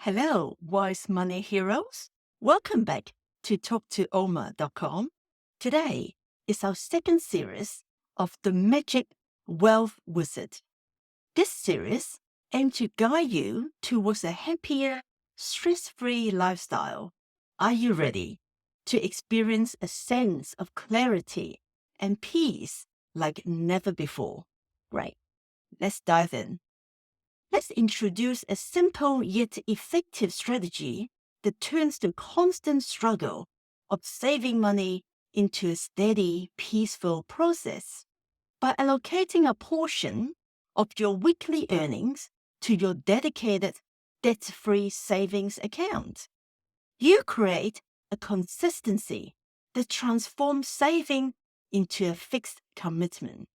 Hello, wise money heroes. Welcome back to talktooma.com. Today is our second series of the Magic Wealth Wizard. This series aims to guide you towards a happier, stress-free lifestyle. Are you ready to experience a sense of clarity and peace like never before? Right, let's dive in. Let's introduce a simple yet effective strategy that turns the constant struggle of saving money into a steady, peaceful process. By allocating a portion of your weekly earnings to your dedicated debt-free savings account, you create a consistency that transforms saving into a fixed commitment.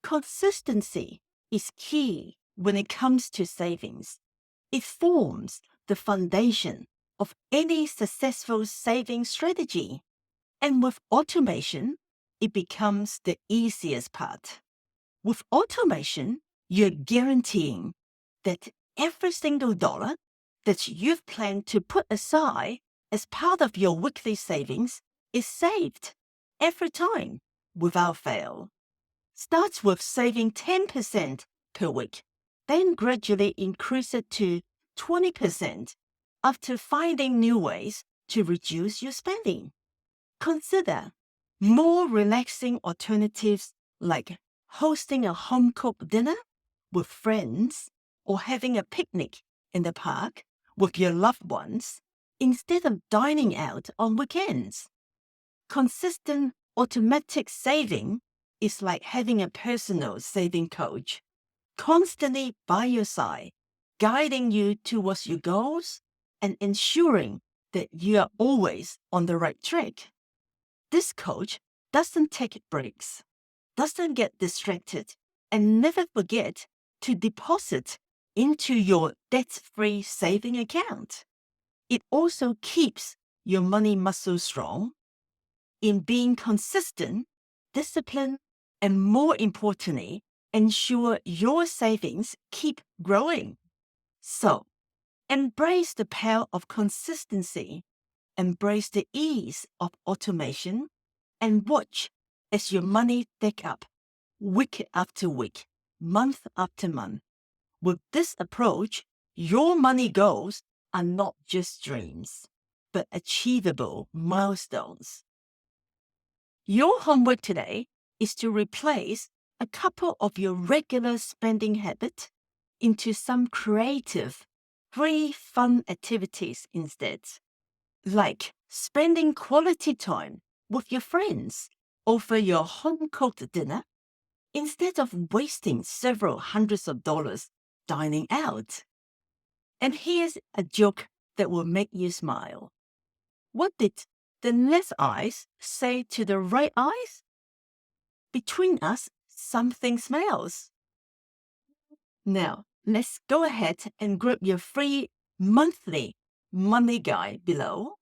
Consistency is key when it comes to savings. It forms the foundation of any successful saving strategy. And with automation, it becomes the easiest part. With automation, you're guaranteeing that every single dollar that you've planned to put aside as part of your weekly savings is saved every time without fail. Start with saving 10% per week. Then gradually increase it to 20% after finding new ways to reduce your spending. Consider more relaxing alternatives like hosting a home-cooked dinner with friends or having a picnic in the park with your loved ones instead of dining out on weekends. Consistent automatic saving is like having a personal saving coach constantly by your side, guiding you towards your goals and ensuring that you are always on the right track. This coach doesn't take breaks, doesn't get distracted, and never forget to deposit into your debt-free saving account. It also keeps your money muscle strong in being consistent, disciplined, and more importantly, ensure your savings keep growing. So, embrace the power of consistency, embrace the ease of automation, and watch as your money stack up week after week, month after month. With this approach, your money goals are not just dreams, but achievable milestones. Your homework today is to replace a couple of your regular spending habits into some creative, free, fun activities instead, like spending quality time with your friends over your home-cooked dinner instead of wasting several hundreds of dollars dining out. And here's a joke that will make you smile. What did the left eyes say to the right eyes? Between us, something smells. Now, let's go ahead and grab your free monthly money guide below.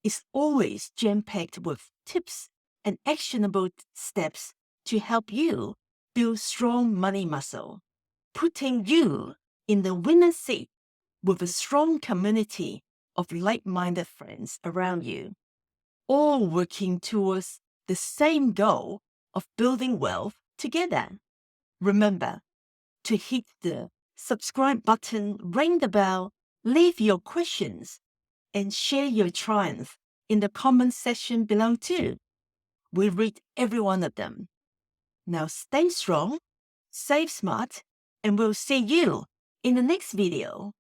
It's always jam-packed with tips and actionable steps to help you build strong money muscle, putting you in the winner's seat with a strong community of like-minded friends around you, all working towards the same goal of building wealth together. Remember to hit the subscribe button, ring the bell, leave your questions, and share your triumph in the comment section below too. We read every one of them. Now stay strong, save smart, and we'll see you in the next video.